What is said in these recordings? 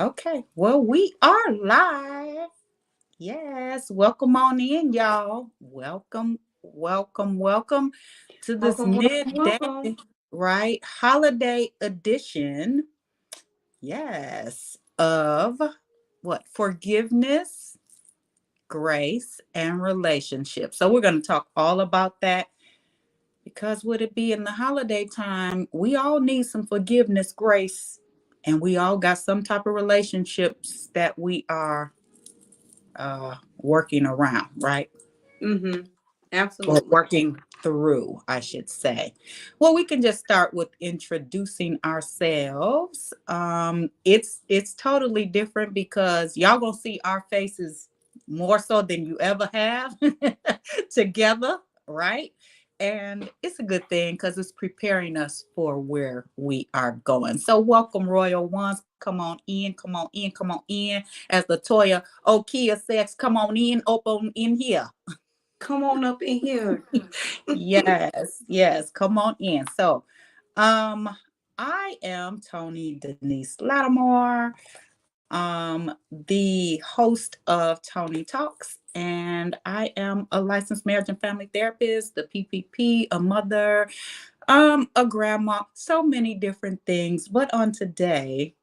Okay, well, we are live. Yes, welcome on in, y'all. Welcome to this Welcome, welcome, midday, welcome. right? Holiday edition, yes, of what? Forgiveness, grace, and relationships. So, we're going to talk all about that because would it be in the holiday time, we all need some forgiveness, grace, and we all got some type of relationships that we are working around, right? Mm-hmm. Or Absolutely. working through, I should say. Well, we can just start with introducing ourselves. It's totally different because y'all gonna see our faces more so than you ever have together, right? And it's a good thing because it's preparing us for where we are going. So, welcome, Royal Ones. Come on in, come on in, come on in. As Latoya Okia says, come on in, open in here. Come on up in here. Yes, come on in. So, um, I am Tony Denise Lattimore, the host of Tony Talks, and I am a licensed marriage and family therapist, the PPP, a mother, a grandma, so many different things. But on today,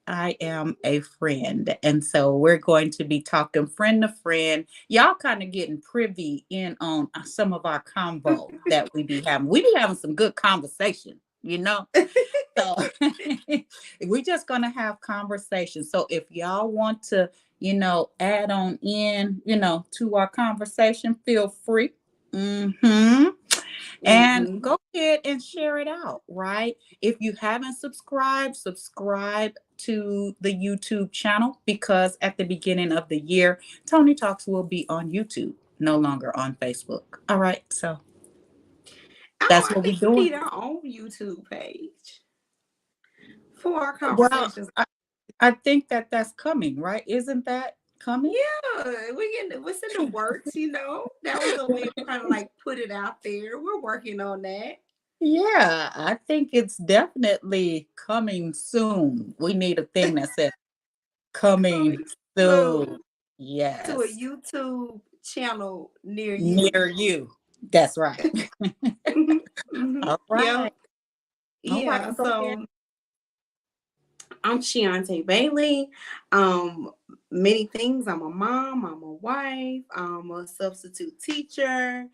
I am a friend. And so we're going to be talking friend to friend. Y'all kind of getting privy in on some of our convo that we be having. We be having some good conversation, you know? So we're just going to have conversation. So if y'all want to, add on in, to our conversation, feel free. Mm-hmm. And Mm-hmm. go ahead and share it out, right? If you haven't subscribed, subscribe to the YouTube channel because at the beginning of the year, Tony Talks will be on YouTube, no longer on Facebook. All right, so that's I what we're think we doing. need our own YouTube page for our Well, conversations. I think that that's coming, right? Isn't that coming? Yeah, what's in the works, That was a way to kind of like put it out there. We're working on that. Yeah, I think it's definitely coming soon. We need a thing that says coming Coming soon. soon to a Yes. YouTube channel near you. Near you. That's right. Mm-hmm. Mm-hmm. All right. Yep. All right. Yeah. Go ahead. So I'm Chiante Bailey. Um, Many things. I'm a mom. I'm a wife. I'm a substitute teacher.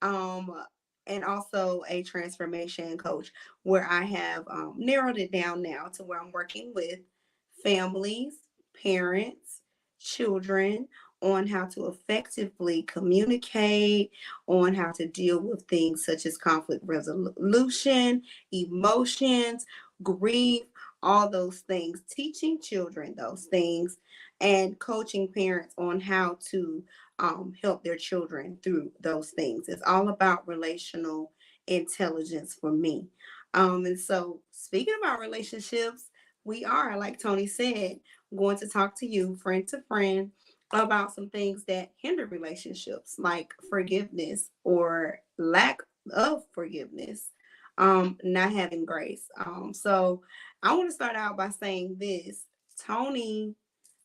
Um, and also a transformation coach, where I have narrowed it down now to where I'm working with families, parents, children on how to effectively communicate, on how to deal with things such as conflict resolution, emotions, grief, all those things, teaching children those things, and coaching parents on how to help their children through those things. It's all about relational intelligence for me. And so, speaking about relationships, we are, like Tony said, going to talk to you, friend to friend, about some things that hinder relationships, like forgiveness or lack of forgiveness, not having grace. So, I want to start out by saying this. Tony,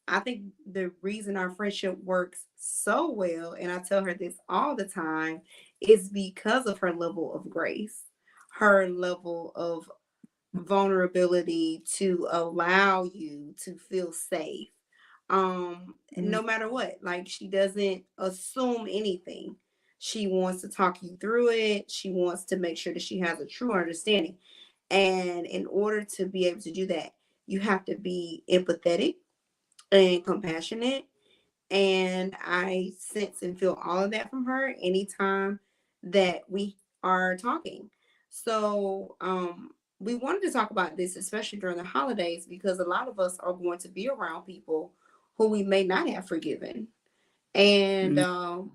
I think the reason our friendship works so well, and I tell her this all the time, is because of her level of grace, her level of vulnerability to allow you to feel safe. Mm, No matter what, like she doesn't assume anything. She wants to talk you through it. She wants to make sure that she has a true understanding. And in order to be able to do that, you have to be empathetic and compassionate. And I sense and feel all of that from her anytime that we are talking. So, we wanted to talk about this, especially during the holidays, because a lot of us are going to be around people who we may not have forgiven. And mm,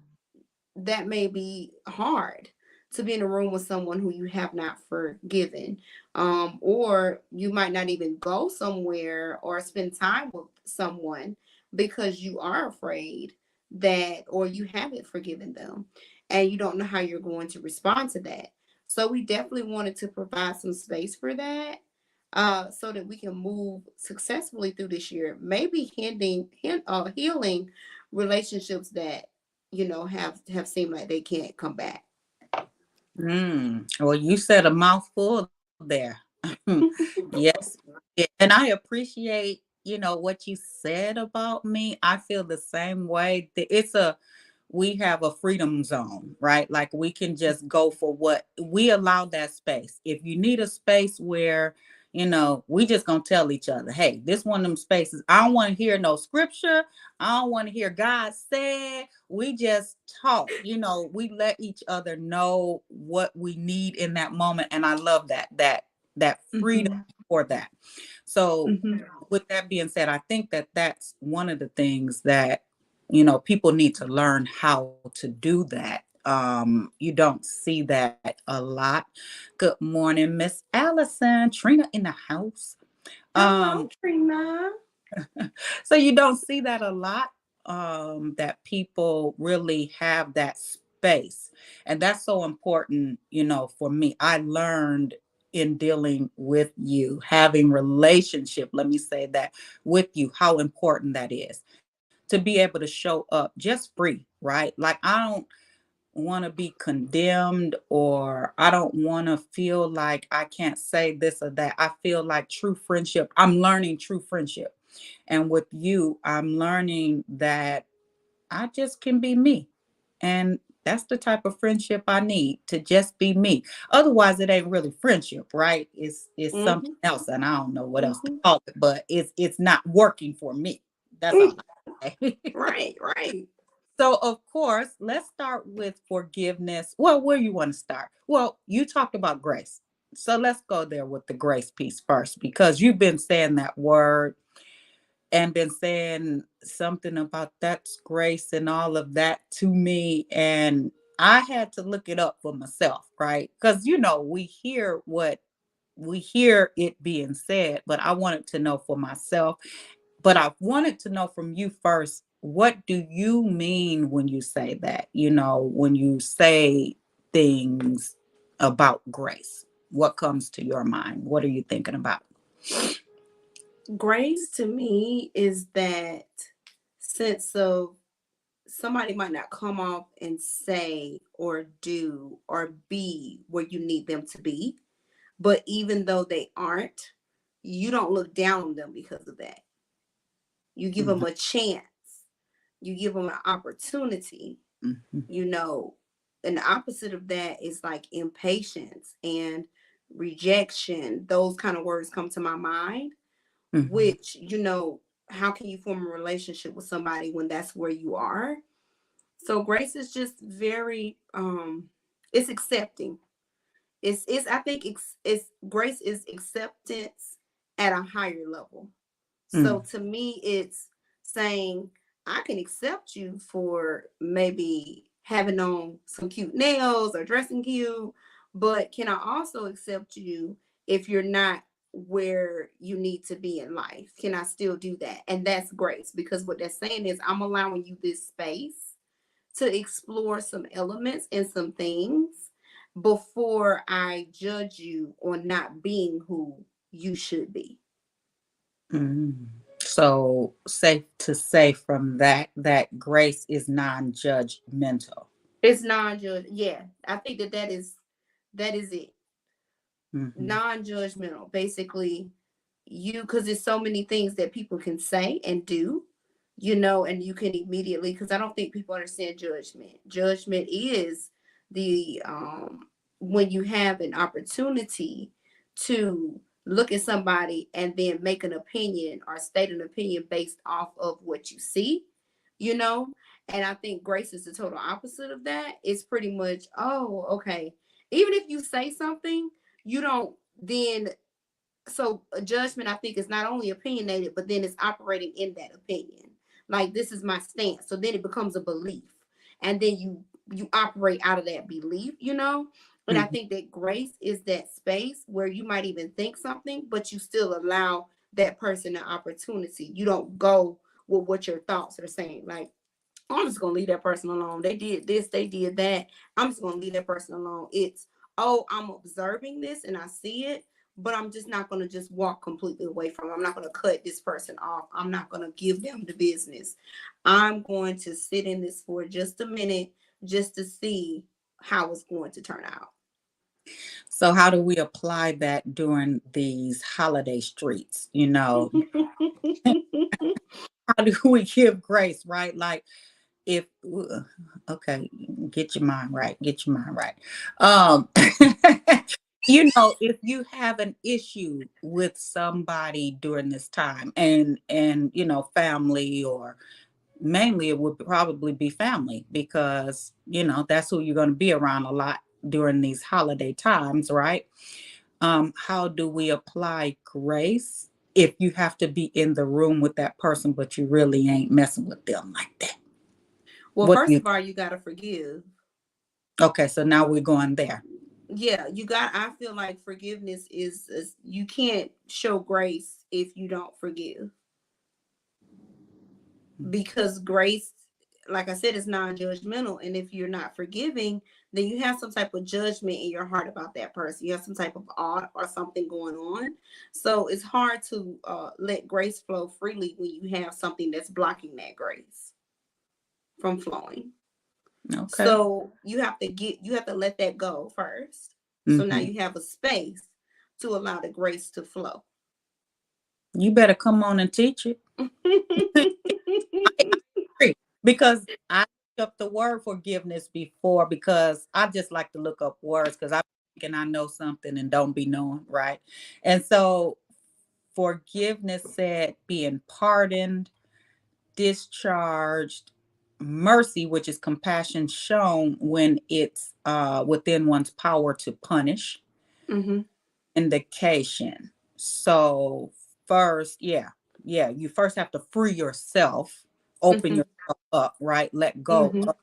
that may be hard to be in a room with someone who you have not forgiven. Or you might not even go somewhere or spend time with someone because you are afraid that, or you haven't forgiven them and you don't know how you're going to respond to that. So we definitely wanted to provide some space for that. so that we can move successfully through this year. Maybe healing relationships that have seemed like they can't come back. Well, you said a mouthful there. Yes. And I appreciate, what you said about me. I feel the same way. We have a freedom zone, right? Like we can just go for what we allow that space. If you need a space where, we just gonna tell each other, hey, this one of them spaces. I don't want to hear no scripture. I don't want to hear God said. We just talk, we let each other know what we need in that moment. And I love that freedom Mhm. for that. So Mhm. with that being said, I think that that's one of the things that people need to learn how to do that. You don't see that a lot. Good morning, Miss Allison. Trina in the house. Hello, Um, Trina. so you don't see that a lot, that people really have that space. And that's so important, for me. I learned in dealing with you, having relationship, let me say that, with you, how important that is to be able to show up just free, right? Like I don't want to be condemned, or I don't want to feel like I can't say this or that. I feel like true friendship, I'm learning true friendship. And with you, I'm learning that I just can be me. And that's the type of friendship I need, to just be me. Otherwise, it ain't really friendship, right? It's something Mhm. else, and I don't know what else to Mhm. call it, but it's not working for me. That's all I say. Right, right. So, of course, let's start with forgiveness. Well, where you want to start? Well, you talked about grace. So let's go there with the grace piece first, because you've been saying that word and been saying something about that's grace and all of that to me. And I had to look it up for myself, right? Because, we hear it being said, but I wanted to know for myself. But I wanted to know from you first, what do you mean when you say that? When you say things about grace, what comes to your mind? What are you thinking about? Grace to me is that sense of somebody might not come off and say or do or be where you need them to be, but even though they aren't, you don't look down on them because of that. You give them Mhm, a chance, you give them an opportunity, mhm, you know. And the opposite of that is like impatience and rejection. Those kind of words come to my mind, mhm, which, how can you form a relationship with somebody when that's where you are? So grace is just very it's accepting. It's I think it's grace is acceptance at a higher level. So mm, to me it's saying I can accept you for maybe having on some cute nails or dressing cute, but can I also accept you if you're not where you need to be in life? Can I still do that? And that's grace, because what that's saying is I'm allowing you this space to explore some elements and some things before I judge you on not being who you should be. mm. So safe to say from that grace is non-judgmental. It's non-judge. Yeah, I think that is it. Mhm, Non-judgmental. Basically, because there's so many things that people can say and do, and you can immediately, because I don't think people understand judgment. Judgment is the when you have an opportunity to look at somebody and then make an opinion or state an opinion based off of what you see, you know. And I think grace is the total opposite of that. It's pretty much, oh, okay. Even if you say something, you don't then, so a judgment I think is not only opinionated, but then it's operating in that opinion. Like, this is my stance. So then it becomes a belief. And then you operate out of that belief. And I mhm, think that grace is that space where you might even think something, but you still allow that person an opportunity. You don't go with what your thoughts are saying. Like, I'm just gonna leave that person alone. They did this, they did that. I'm just gonna leave that person alone. It's, oh, I'm observing this and I see it, but I'm just not going to just walk completely away from them. I'm not going to cut this person off. I'm not going to give them the business. I'm going to sit in this for just a minute just to see how it's going to turn out. So how do we apply that during these holiday streets? How do we give grace, right? Like if okay, get your mind right. Get your mind right. Um if you have an issue with somebody during this time and family, or mainly it would probably be family, because that's who you're going to be around a lot during these holiday times, right? How do we apply grace if you have to be in the room with that person but you really ain't messing with them like that? Well, What do first you of all, you got to forgive. Okay, so now we're going there. Yeah, I feel like forgiveness is you can't show grace if you don't forgive, because grace, like I said, is non-judgmental. And if you're not forgiving, then you have some type of judgment in your heart about that person. You have some type of ought or something going on. So it's hard to let grace flow freely when you have something that's blocking that grace from flowing. Okay. So you have to let that go first. So now Hmm. you have a space to allow the grace to flow. You better come on and teach it. I agree, because I looked up the word forgiveness before, because I just like to look up words because I think I know something and don't be knowing, right? And so forgiveness said being pardoned, discharged, mercy, which is compassion shown when it's within one's power to punish, Mm-hmm. indication. So first, you first have to free yourself, open Mm-hmm. yourself up, right? Let go Mm-hmm. of,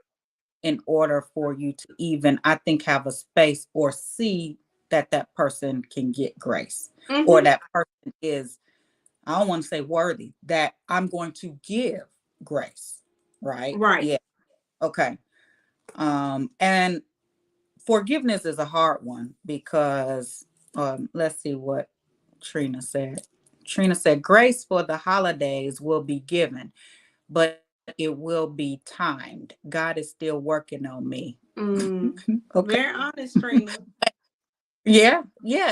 in order for you to even, I think, have a space or see that that person can get grace, or Mm-hmm. that person is, I don't want to say worthy, that I'm going to give grace, right? Right. Yeah. Okay. And forgiveness is a hard one because let's see what Trina said. Trina said, grace for the holidays will be given, but it will be timed. God is still working on me. Mm. Okay. Very honest, Trina. Yeah,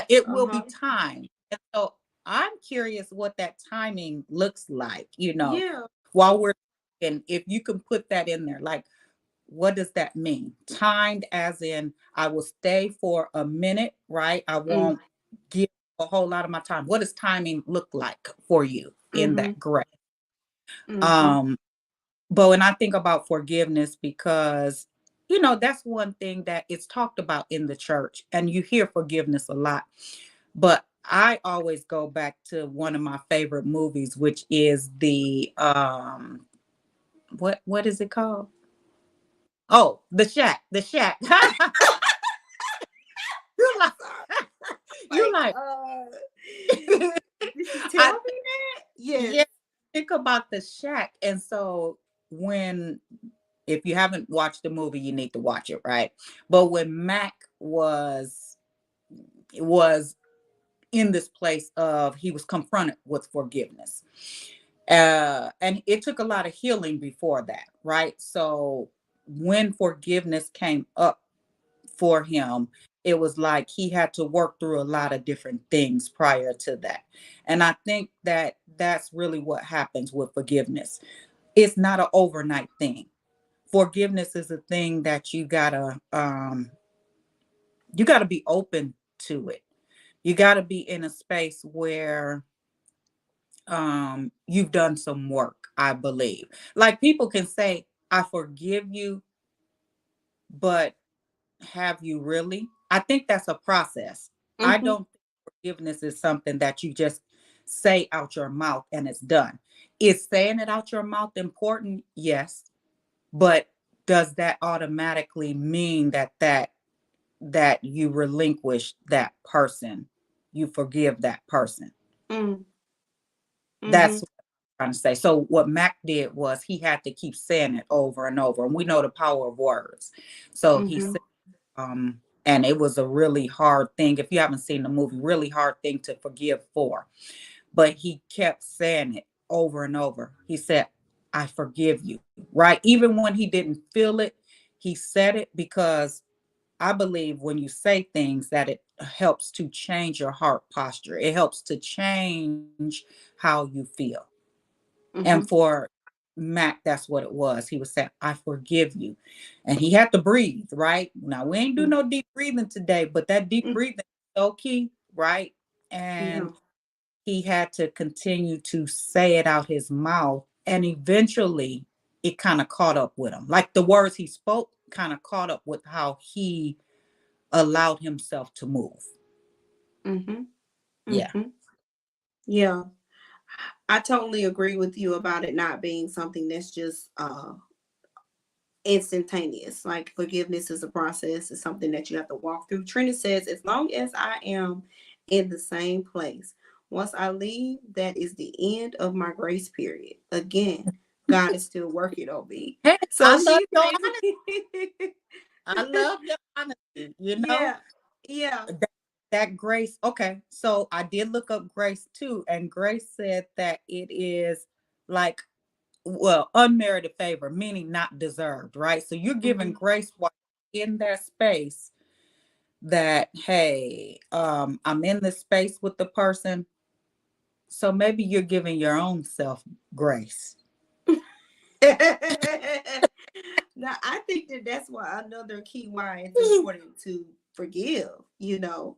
it will be Uh-huh. timed. And so I'm curious what that timing looks like, Yeah. while we're, and if you can put that in there, like, what does that mean? Timed as in I will stay for a minute, right? I Mm. won't give a whole lot of my time. What does timing look like for you in Mm-hmm. that grace? Mm-hmm. Um, but when I think about forgiveness, because that's one thing that it's talked about in the church, and you hear forgiveness a lot. But I always go back to one of my favorite movies, which is the what is it called? Oh, The Shack. The Shack. you like you Like, like did she tell I me that? Yes. yeah, think about The Shack. And so when, if you haven't watched the movie, you need to watch it, right? But when Mac was in this place of, he was confronted with forgiveness. And it took a lot of healing before that, right? So when forgiveness came up for him, it was like he had to work through a lot of different things prior to that. And I think that that's really what happens with forgiveness. It's not an overnight thing. Forgiveness is a thing that you gotta be open to it. You gotta be in a space where you've done some work, I believe. Like, people can say, I forgive you, but have you really? I think that's a process. I Mm-hmm. don't think forgiveness is something that you just say out your mouth and it's done. Is saying it out your mouth important? Yes. But does that automatically mean that you relinquish that person? You forgive that person? Mm. Mm-hmm. That's what I'm trying to say. So what Mac did was he had to keep saying it over and over. And we know the power of words. So he Mm-hmm. said, And it was a really hard thing. If you haven't seen the movie, really hard thing to forgive for. But he kept saying it over and over. He said, I forgive you, right? Even when he didn't feel it, he said it because I believe when you say things that it helps to change your heart posture. It helps to change how you feel. And Mm-hmm. for Mac, that's what it was. He was saying, I forgive you. And he had to breathe, right? Now, we ain't do no deep breathing today, but that deep Mm-hmm. breathing is so key, right? Yeah. And he had to continue to say it out his mouth. And eventually it kind of caught up with him. Like the words he spoke kind of caught up with how he allowed himself to move. Mm-hmm. Yeah. Mm-hmm. Yeah. I totally agree with you about it not being something that's just instantaneous. Like forgiveness is a process, it's something that you have to walk through. Trina says, as long as I am in the same place, once I leave, that is the end of my grace period. Again, God is still working on me. Hey, I So love she's your honesty. basically I love your honesty, you know? yeah, yeah. That grace. Okay. So I did look up grace too, and grace said that it is like, well, unmerited favor, meaning not deserved, right? So you're giving Hmm. grace while in that space that, hey, I'm in this space with the person. So maybe you're giving your own self grace. Now, I think that that's why another key why it's important to forgive. You know,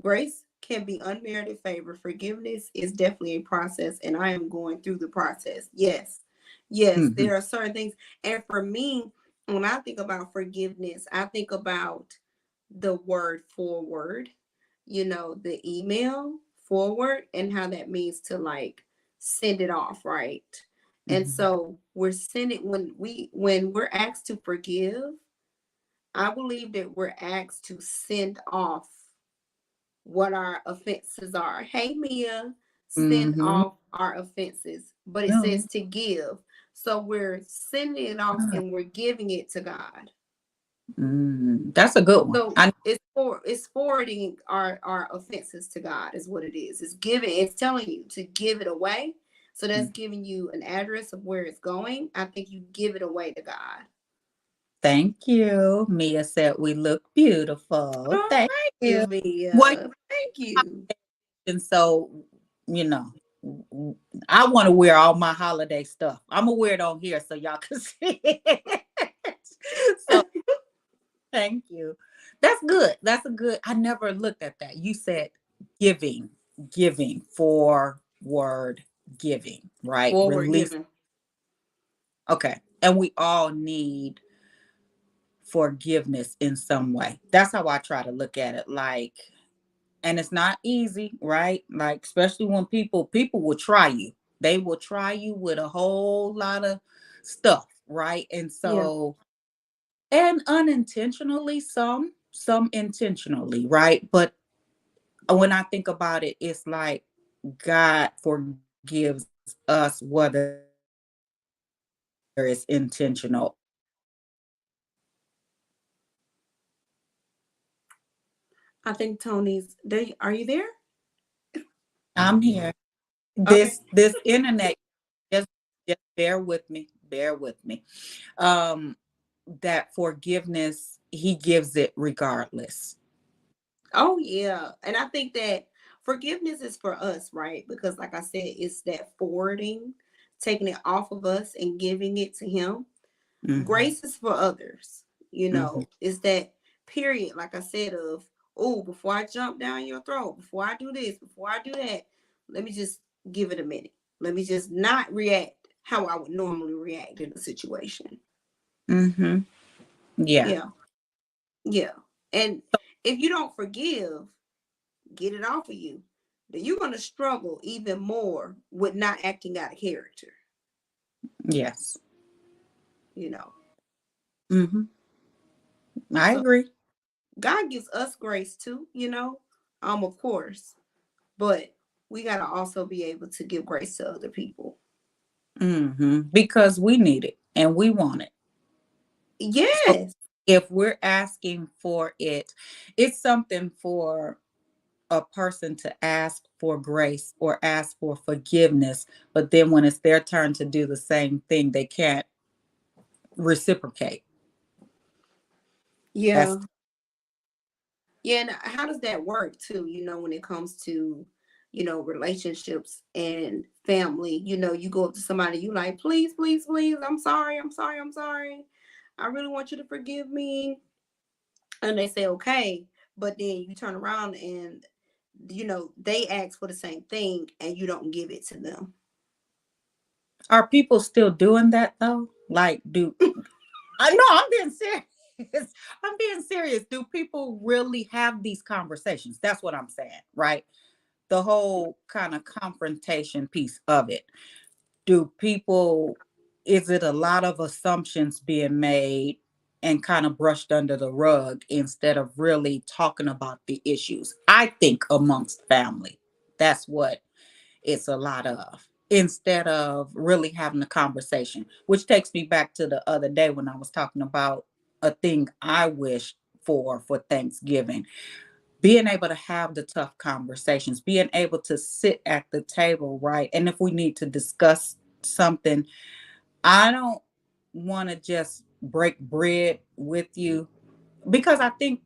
grace can be unmerited favor. Forgiveness is definitely a process, and I am going through the process. Yes, yes, Mhm. there are certain things. And for me, when I think about forgiveness, I think about the word forward, you know, the email forward, and how that means to like send it off, right? And Mhm. so we're sending when we're asked to forgive, I believe that we're asked to send off what our offenses are. Hey, Mia, send Mhm. off our offenses, but it No. says to give. So we're sending it off and we're giving it to God. That's a good one. So it's forwarding our offenses to God is what it is. It's giving, it's telling you to give it away. So that's giving you an address of where it's going. I think you give it away to God. Thank you. Mia said we look beautiful. Oh, Thank thank you. you, Well, Mia. Thank you. and so, you know, I want to wear all my holiday stuff. I'm gonna wear it on here so y'all can see it. So thank you. That's good. That's a good. I never looked at that. You said giving, giving for word giving, right? Forward Release. giving. Okay. And we all need forgiveness in some way. That's how I try to look at it. Like, and it's not easy, right? Like, especially when people will try you. They will try you with a whole lot of stuff, right? And Yeah. so, and unintentionally, some intentionally, right? But when I think about it, it's like God forgives us whether it's intentional. I think Tony's there. Are you there? I'm here. Okay. This internet, just just bear with me. Bear with me. Um that forgiveness, he gives it regardless. Oh yeah. And I think that forgiveness is for us, right? Because like I said, it's that forwarding, taking it off of us and giving it to him. Mhm. Grace is for others. You Mhm. know, it's that period, like I said, of oh, before I jump down your throat, before I do this, before I do that, let me just give it a minute. Let me just not react how I would normally react in a situation. Mhm. Yeah. Yeah. Yeah. And if you don't forgive, get it off of you, then you're going to struggle even more with not acting out of character, Yes. you know. Mhm. I So agree. God gives us grace too, you know, of course, but we got to also be able to give grace to other people. Mhm. Because we need it and we want it. So Yes. If we're asking for it, it's something for a person to ask for grace or ask for forgiveness, but then when it's their turn to do the same thing, they can't reciprocate. Yeah. That's Yeah, and how does that work too? When it comes to, relationships and family, you go up to somebody, you like, please, please, please, I'm sorry, I'm sorry, I'm sorry. I really want you to forgive me. And they say, okay. But then you turn around and, they ask for the same thing and you don't give it to them. are people still doing that though? Like, do I know I'm being serious. I'm being serious. Do people really have these conversations? That's what I'm saying, right? The whole kind of confrontation piece of it. Do people, is it a lot of assumptions being made and kind of brushed under the rug instead of really talking about the issues? I think amongst family, that's what it's a lot of, instead of really having a conversation, which takes me back to the other day when I was talking about a thing I wished for Thanksgiving. Being able to have the tough conversations, being able to sit at the table, right? And if we need to discuss something, I don't want to just break bread with you, because I think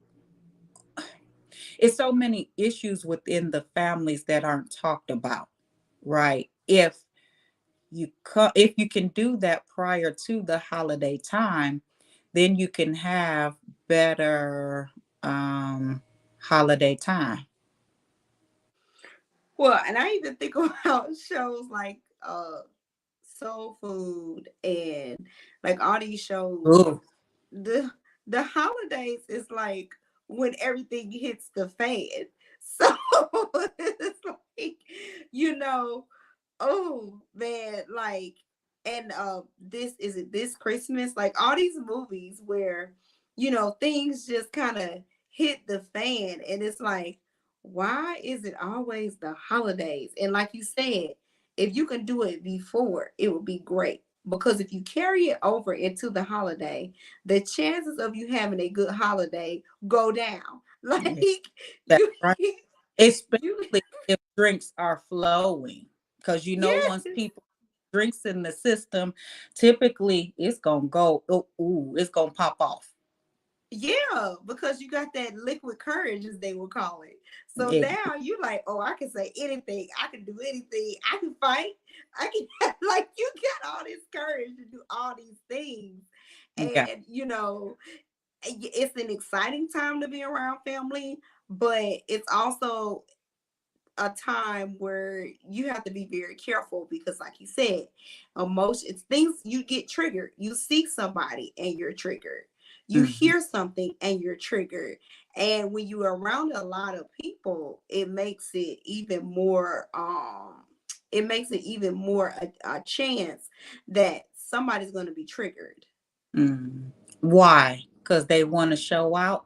it's so many issues within the families that aren't talked about, right? If you can do that prior to the holiday time, then you can have better holiday time. Well, and I even think about shows like Soul Food and like all these shows. Ooh, The the holidays is like when everything hits the fan. So it's like, you know, oh man, like, and this is it this Christmas, like all these movies where, things just kind of hit the fan, and it's like, why is it always the holidays? And like you said, if you can do it before, it would be great. Because if you carry it over into the holiday, the chances of you having a good holiday go down. Like yeah, that's you, right. you, Especially if drinks are flowing, because once yes. people drinks in the system, typically it's gonna go. Ooh, it's gonna pop off. Yeah, because you got that liquid courage, as they will call it. So Ex- now you like, oh, I can say anything. I can do anything. I can fight. I can like you got all this courage to do all these things. yeah. And it's an exciting time to be around family, but it's also a time where you have to be very careful because like you said, emotions, things, you get triggered. You see somebody and you're triggered. You Mhm. hear something and you're triggered. And when you're around a lot of people, it makes it even more a chance that somebody's going to be triggered. Mm. Why? Because they want to show out.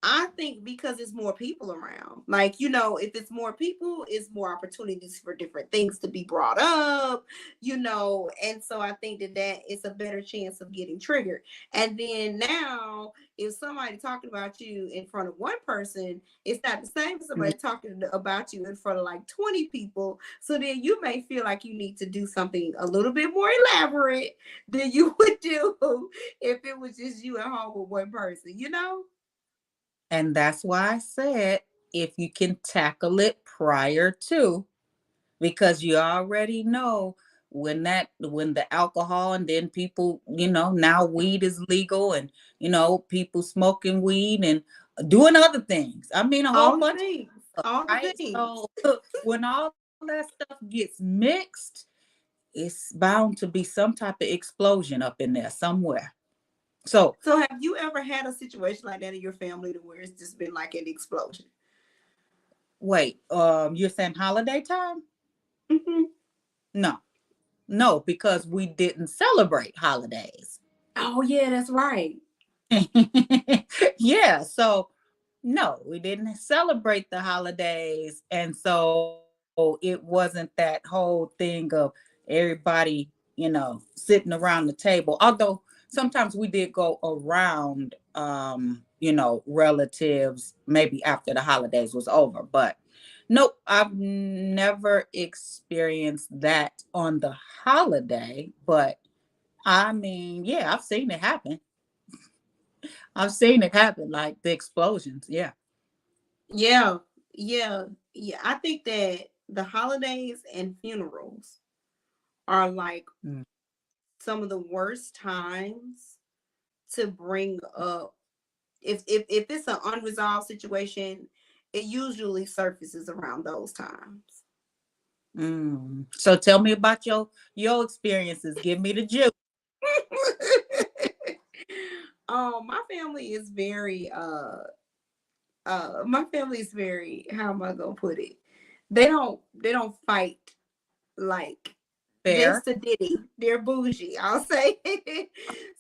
I think because it's more people around. Like, if it's more people, it's more opportunities for different things to be brought up, and so I think that is a better chance of getting triggered. And then now, if somebody talking about you in front of one person, it's not the same as Mm. somebody talking about you in front of like 20 people. So then you may feel like you need to do something a little bit more elaborate than you would do if it was just you at home with one person. And that's why I said, if you can tackle it prior to, because you already know when the alcohol, and then people, now weed is legal, and people smoking weed and doing other things. I mean, a whole All the bunch things, of stuff, all the right? things. So when all that stuff gets mixed, it's bound to be some type of explosion up in there somewhere. So So, have you ever had a situation like that in your family to where it's just been like an explosion? wait, you're saying holiday time? Hmm. No, no, because we didn't celebrate holidays. Oh yeah, that's right. Yeah, so no, we didn't celebrate the holidays. And so it wasn't that whole thing of everybody, sitting around the table. Although sometimes we did go around, relatives maybe after the holidays was over, but nope, I've never experienced that on the holiday. But I mean, yeah, I've seen it happen. I've seen it happen, like the explosions. Yeah. Yeah, yeah, yeah. I think that the holidays and funerals are like Mm. some of the worst times to bring up. If it's an unresolved situation, it usually surfaces around those times. Mm. So tell me about your experiences. Give me the juice. My family is very my family is very, how am I gonna put it? They don't fight like they Fair. sedity. They're bougie, I'll say.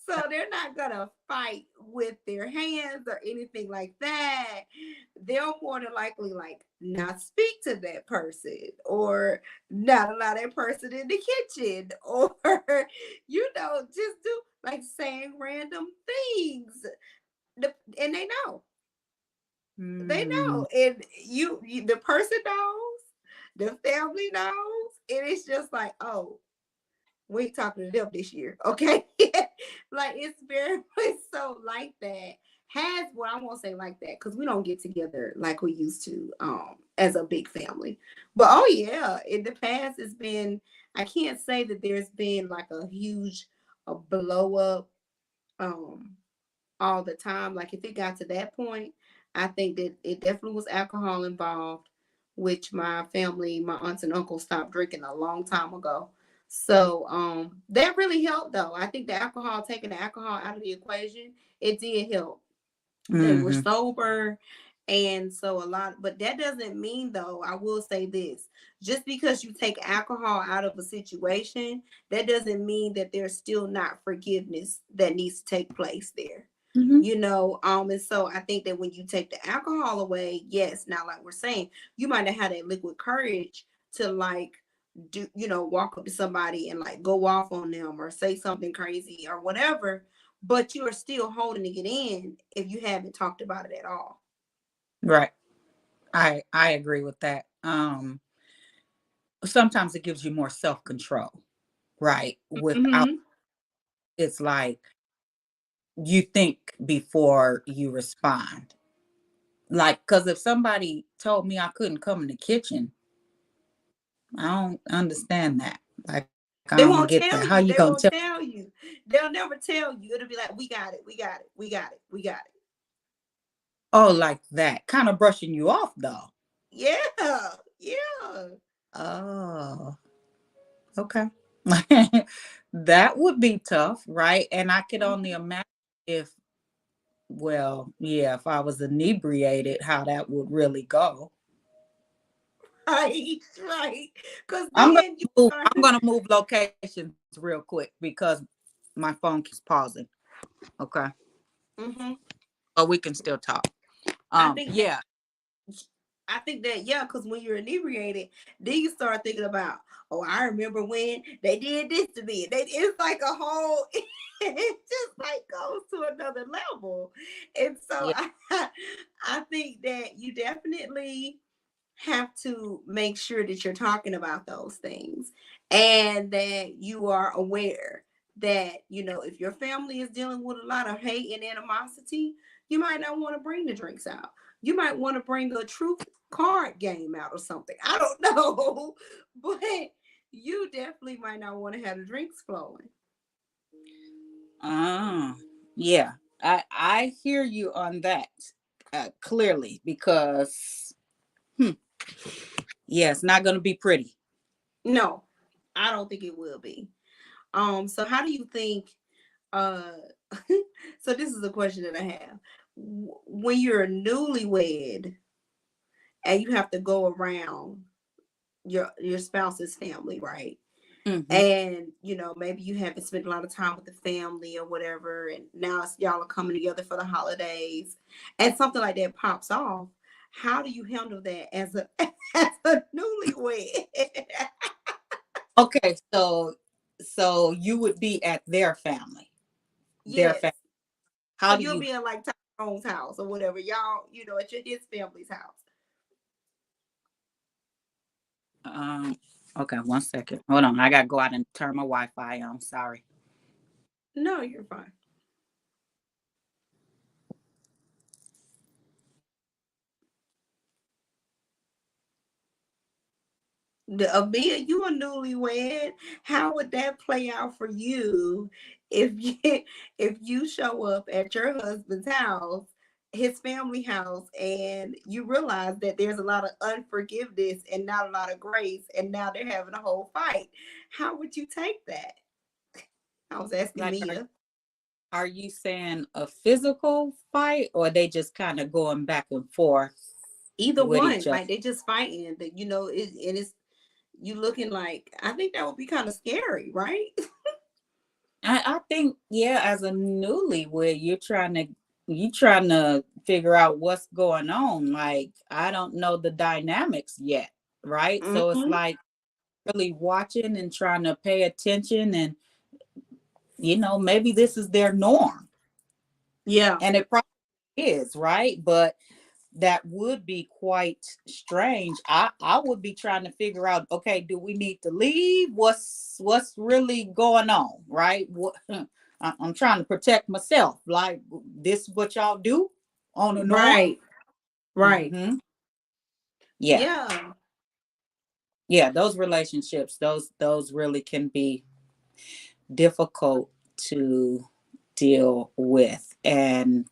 So they're not gonna fight with their hands or anything like that. They'll more than likely like not speak to that person or not allow that person in the kitchen or just do like saying random things. And they Mm. know, and the person knows, the family knows, and it's just like, oh, we ain't talking to them this year, okay? Like it's very much so like that. Has Well, I won't say like that because we don't get together like we used to, as a big family. But oh yeah, in the past it's been. I can't say that there's been like a huge a blow up, um all the time. Like if it got to that point, I think that it definitely was alcohol involved, which my family, my aunts and uncles stopped drinking a long time ago. So that really helped though. I think the alcohol, taking the alcohol out of the equation, it did help. They were Hmm. sober. And so a lot, but that doesn't mean though, I will say this, just because you take alcohol out of a situation, that doesn't mean that there's still not forgiveness that needs to take place there. Hmm. And so I think that when you take the alcohol away, yes, now like we're saying, you might not have that liquid courage to like walk up to somebody and like go off on them or say something crazy or whatever, but you are still holding it in if you haven't talked about it at all. Right. I agree with that. Sometimes it gives you more self-control, right? Without, Hmm. it's like you think before you respond. Like, because if somebody told me I couldn't come in the kitchen, I don't understand that. Like, I They don't won't get that. tell How you. you They gonna won't tell? tell you. They'll never tell you. It'll be like, we got it. We got it. We got it. We got it. Oh, like that? Kind of brushing you off, though. Yeah. Yeah. Oh, okay. That would be tough, right? And I could only Mhm. imagine if, well, yeah, if I was inebriated, how that would really go. Right. Right. Because I'm gonna then you move. start. I'm gonna move locations real quick because my phone keeps pausing. Okay, Hmm. but we can still talk. I think that Yeah. yeah, because when you're inebriated, then you start thinking about, oh, I remember when they did this to me. It's like a whole, it just like goes to another level. And so Yeah. I think that you definitely have to make sure that you're talking about those things and that you are aware that, if your family is dealing with a lot of hate and animosity, you might not want to bring the drinks out. You might want to bring a truth card game out or something. I don't know. But you definitely might not want to have the drinks flowing. Ah, yeah. I hear you on that, clearly, because hmm, yeah, it's not gonna be pretty. No, I don't think it will be. So how do you think uh so this is a question that I have. When you're newlywed and you have to go around your spouse's family, right? Hmm. And maybe you haven't spent a lot of time with the family or whatever, and now y'all are coming together for the holidays, and something like that pops off. How do you handle that as a as a newlywed? Okay, so you would be at their family. their Yes. family? So How do you'll you be in like Tyrone's house or whatever. Y'all, at his family's house. um okay, one second. Hold on. I gotta go out and turn my Wi-Fi on. Sorry. No, you're fine. Amia, you a newlywed. How would that play out for you if you if you show up at your husband's house, his family house, and you realize that there's a lot of unforgiveness and not a lot of grace, and now they're having a whole fight? How would you take that? I was asking Like Mia. are you saying a physical fight or they just kind of going back and forth Either with one, each other? like they just fighting. That and it's you looking like, I think that would be kind of scary, right? I think yeah, as a newlywed, you trying to figure out what's going on. Like I don't know the dynamics yet, right? So it's Hmm. like really watching and trying to pay attention and maybe this is their norm. Yeah. And it probably is, right? But that would be quite strange. I would be trying to figure out, okay, do we need to leave? What's really going on, right? I'm trying to protect myself. Like this is what y'all do on the norm. Right. Right. Hmm. Yeah, Yeah. yeah. Those relationships, those really can be difficult to deal with and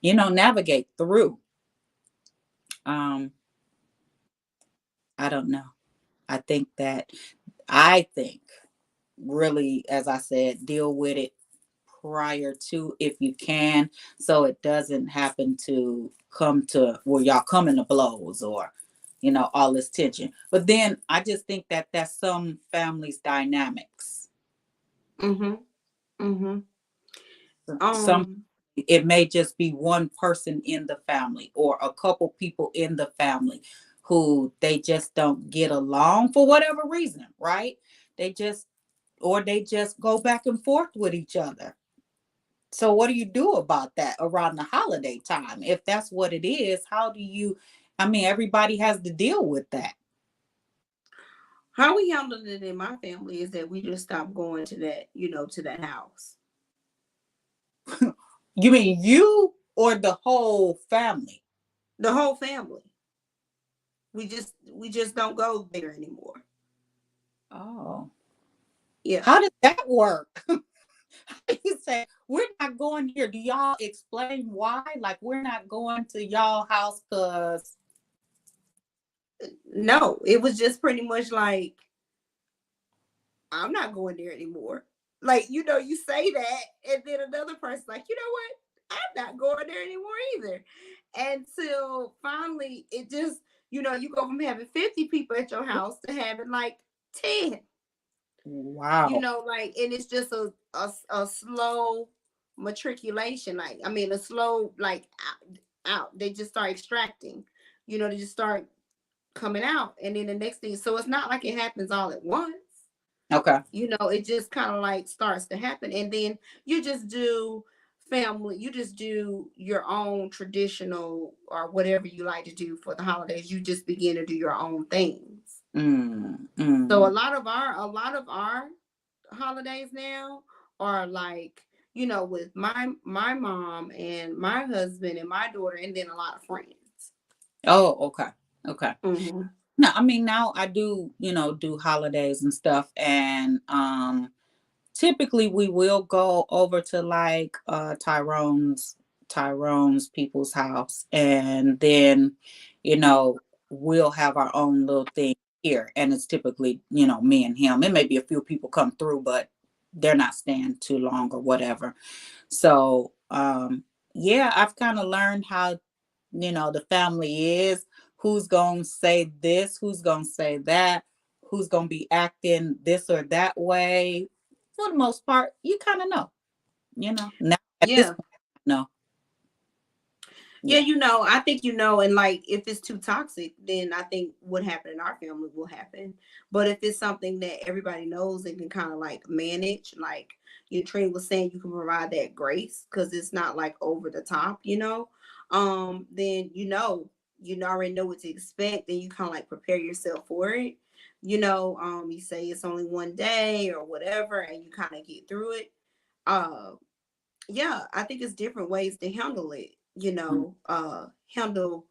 navigate through. Um, I don't know. I think that I think really, as I said, deal with it prior to if you can, so it doesn't happen to come to where y'all coming to blows or all this tension. But then I just think that that's some families dynamics. Mm-hmm. Mm-hmm. Some Um, it may just be one person in the family or a couple people in the family who they just don't get along for whatever reason, right? They just or they just go back and forth with each other. So what do you do about that around the holiday time? If that's what it is, how do you I mean everybody has to deal with that. how we handled it in my family is that we just stopped going to that, to that house. You mean you or the whole family? The whole family. We just don't go there anymore. Oh. Yeah. How does that work? You say we're not going here. Do y'all explain why? Like we're not going to y'all house because No, it was just pretty much like, I'm not going there anymore. Like, you say that, and then another person's like, you know what? I'm not going there anymore either. Until finally, it just, you go from having 50 people at your house to having like 10. wow. Like, and it's just a slow matriculation. Like, I mean, a slow, like, out. They just start extracting, they just start coming out. And then the next thing, so it's not like it happens all at once. Okay. It just kind of like starts to happen. And then you just do you just do your own traditional or whatever you like to do for the holidays. You just begin to do your own things. Mm, So mm. a lot of our holidays now are like, with my mom and my husband and my daughter, and then a lot of friends. Oh, okay. Okay. Hmm. No, I mean now I do, do holidays and stuff and typically we will go over to like Tyrone's people's house and then you know we'll have our own little thing here and it's typically me and him. It may be a few people come through but they're not staying too long or whatever. So yeah, I've kind of learned how the family is, who's going to say this, who's going to say that, who's going to be acting this or that way. For the most part, you kind of know, now at this Yeah. point, no. Yeah, Yeah. I think and like if it's too toxic, then I think what happened in our family will happen. But if it's something that everybody knows and can kind of like manage, like your Trina was saying, you can provide that grace because it's not like over the top, then you already know what to expect, and you kind of like prepare yourself for it. You say it's only one day or whatever, and you kind of get through it. Uh, yeah, I think it's different ways to handle it, handle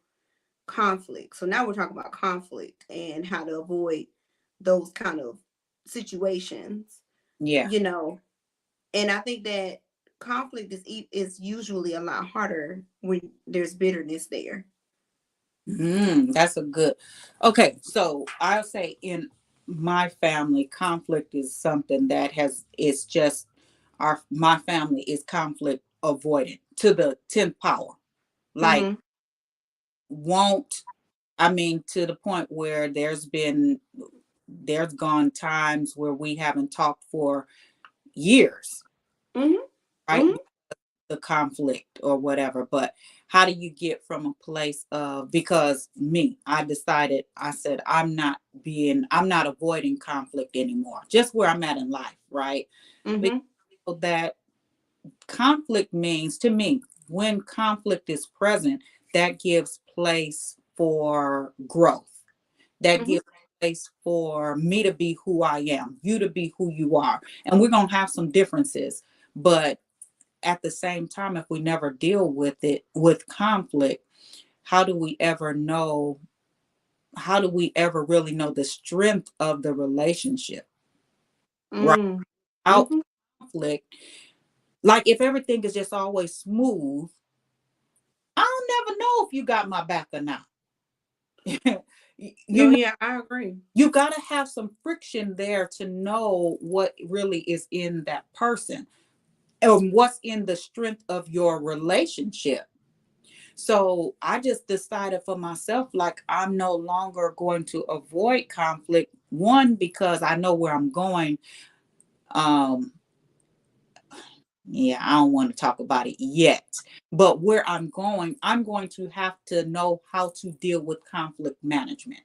conflict. So now we're talking about conflict and how to avoid those kind of situations, Yeah. you know. And I think that conflict is usually a lot harder when there's bitterness there. That's a good. Okay, so I'll say in my family, conflict is something that has. It's just my family is conflict avoidant to the 10th power. Like, Mm-hmm. won't, I mean, to the point where there's gone times where we haven't talked for years, Mm-hmm. right? Mm-hmm. The conflict or whatever. But how do you get from a place of, because me, I decided, I said, I'm not avoiding conflict anymore, just where I'm at in life, right? Because Mm-hmm. that conflict means to me, when conflict is present, that gives place for growth. That Mm-hmm. gives place for me to be who I am, you to be who you are. And we're going to have some differences, but at the same time, if we never deal with it, with conflict, how do we ever know? How do we ever really know the strength of the relationship? Right? Mm-hmm. Out Mm-hmm. conflict, like if everything is just always smooth, I'll never know if you got my back or not. No, you know, yeah, I agree. you got to have some friction there to know what really is in that person and what's in the strength of your relationship. So I just decided for myself, like, I'm no longer going to avoid conflict. One, because I know where I'm going. Um, yeah, I don't want to talk about it yet, but where I'm going to have to know how to deal with conflict management.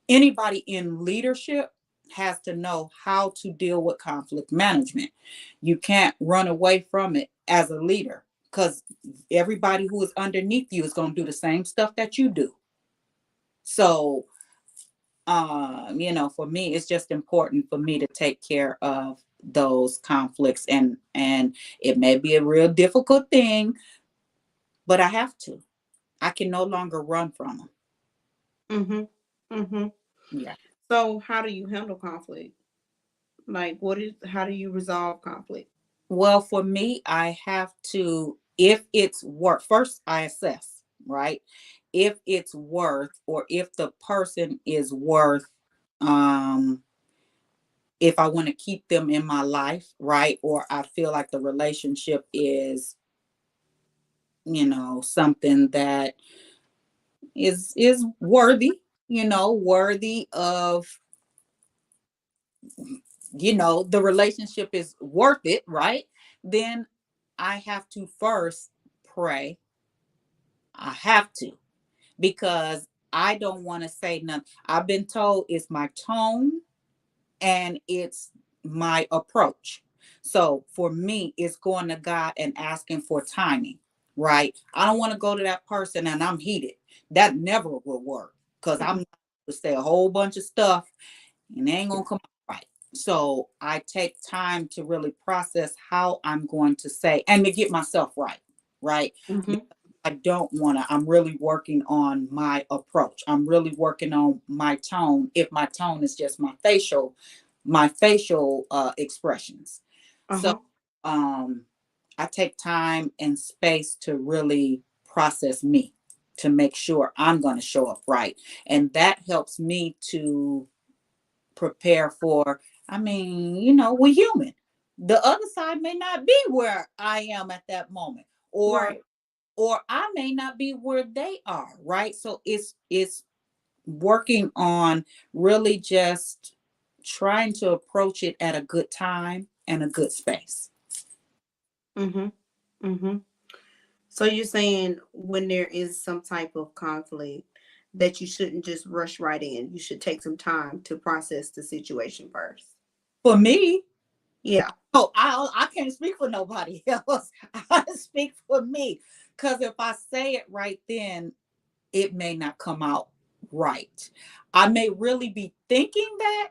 Anybody in leadership has to know how to deal with conflict management. You can't run away from it as a leader because everybody who is underneath you is going to do the same stuff that you do. So, for me, it's just important for me to take care of those conflicts, and it may be a real difficult thing, but I have to. I can no longer run from them. Mm-hmm. Mm-hmm. Yeah. So how do you handle conflict? Like, how do you resolve conflict? Well, for me, I have to, if it's worth, first I assess, right? If it's worth, or if the person is worth, um, if I want to keep them in my life, right? Or I feel like the relationship is, something that is worthy, worthy of, the relationship is worth it, right? Then I have to first pray. I have to, because I don't want to say nothing. I've been told it's my tone and it's my approach. So for me, it's going to God and asking for timing, right? I don't want to go to that person and I'm heated. That never will work, because I'm going to say a whole bunch of stuff and they ain't going to come out right. So I take time to really process how I'm going to say and to get myself right, right? Mm-hmm. I don't want to. I'm really working on my approach. I'm really working on my tone. If my tone is just my facial expressions. So Uh-huh. um, I take time and space to really process me, to make sure I'm going to show up right, and that helps me to prepare for. I mean, we're human. The other side may not be where I am at that moment, or Right. I may not be where they are, right? So it's working on really just trying to approach it at a good time and a good space. Mm-hmm. Mm-hmm. So you're saying when there is some type of conflict that you shouldn't just rush right in. You should take some time to process the situation first. For me, Yeah. oh, I can't speak for nobody else. I speak for me. Because if I say it right then, it may not come out right. I may really be thinking that,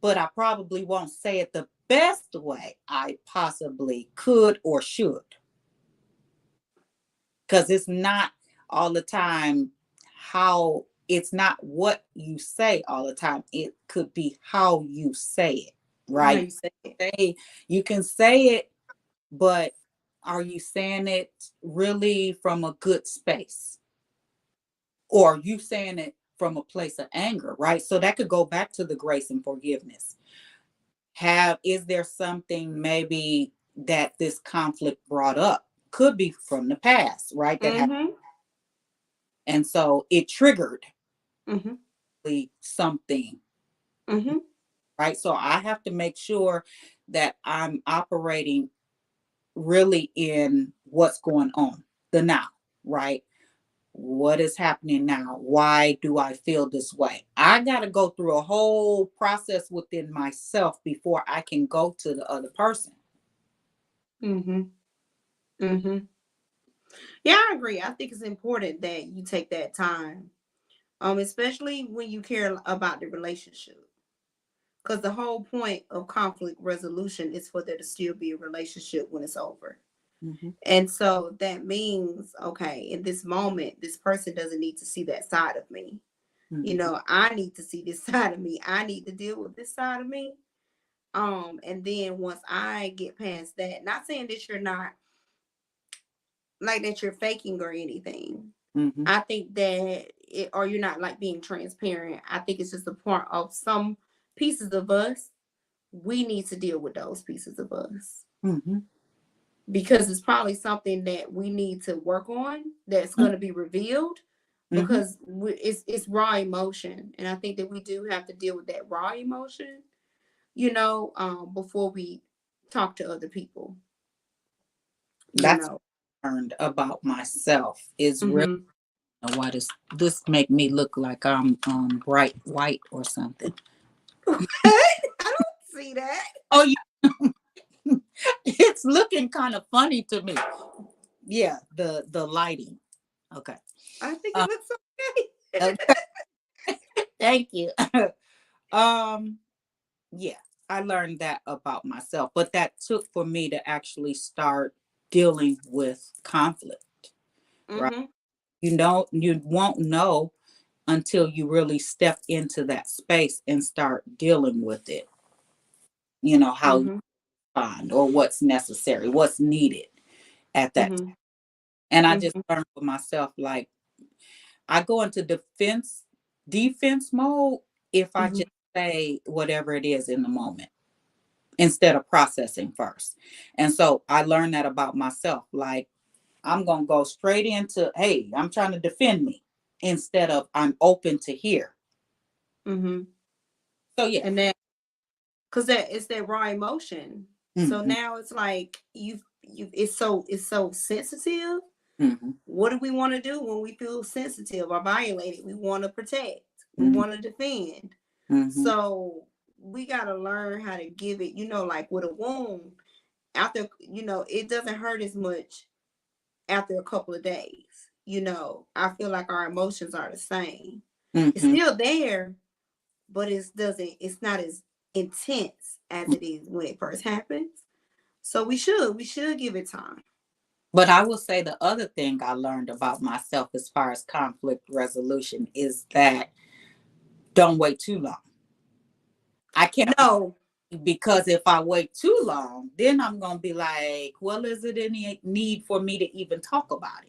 but I probably won't say it the best way I possibly could or should. Because it's not all the time how, it's not what you say all the time. It could be how you say it, How right? you say it. Say, you can say it, but are you saying it really from a good space? Or are you saying it from a place of anger, right? So that could go back to the grace and forgiveness. Is there something maybe that this conflict brought up? Could be from the past, right? That happened. Mm-hmm. And so it triggered Mm-hmm. something, Mm-hmm. right? So I have to make sure that I'm operating really in what's going on, the now, right? What is happening now? Why do I feel this way? I got to go through a whole process within myself before I can go to the other person. Mm-hmm. Mm-hmm. Yeah, I agree. I think it's important that you take that time. Especially when you care about the relationship. Because the whole point of conflict resolution is for there to still be a relationship when it's over. Mm-hmm. And so that means, okay, in this moment, this person doesn't need to see that side of me. Mm-hmm. I need to see this side of me. I need to deal with this side of me. And then once I get past that, not saying that you're not like that you're faking or anything. Mm-hmm. I think that or you're not like being transparent. I think it's just a part of some pieces of us. We need to deal with those pieces of us Mm-hmm. because it's probably something that we need to work on that's going to be revealed Mm-hmm. because it's raw emotion, and I think that we do have to deal with that raw emotion, before we talk to other people. You That's know. what I learned about myself is really, Mm-hmm. why does this make me look like I'm bright white or something? I don't see that. Oh, it's looking kind of funny to me. Yeah, the lighting. Okay. I think it Uh, looks okay. okay. Thank you. um, yeah, I learned that about myself, but that took for me to actually start dealing with conflict, right? Mm-hmm. You won't know until you really step into that space and start dealing with it. How you Mm-hmm. find or what's necessary, what's needed at that time. Mm-hmm. And I just Mm-hmm. learned for myself, like I go into defense mode if I Mm-hmm. just say whatever it is in the moment instead of processing first. And so I learned that about myself. Like I'm gonna go straight into, hey, I'm trying to defend me instead of I'm open to hear. Mm-hmm. So yeah. And that because that it's that raw emotion. So Hmm. now it's like you it's so sensitive. Hmm. What do we want to do when we feel sensitive or violated? We want to protect. We Hmm. want to defend. Hmm. So we got to learn how to give it, like with a wound, after, it doesn't hurt as much after a couple of days. I feel like our emotions are the same. It's Hmm. still there, but it's not as intense as it is when it first happens. So we should give it time. But I will say the other thing I learned about myself as far as conflict resolution is that don't wait too long. I can't, No, because if I wait too long, then I'm going to be like, well, is it any need for me to even talk about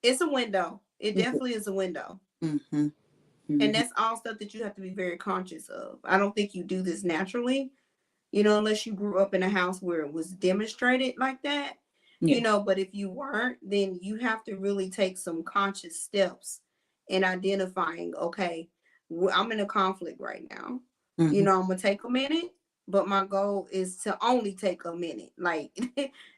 it's a window. It it? definitely is a window. Hmm. And Hmm. that's all stuff that you have to be very conscious of. I don't think you do this naturally, unless you grew up in a house where it was demonstrated like that, Yeah. but if you weren't, then you have to really take some conscious steps in identifying, okay, I'm in a conflict right now. Hmm. I'm going to take a minute. but my goal is to only take a minute, like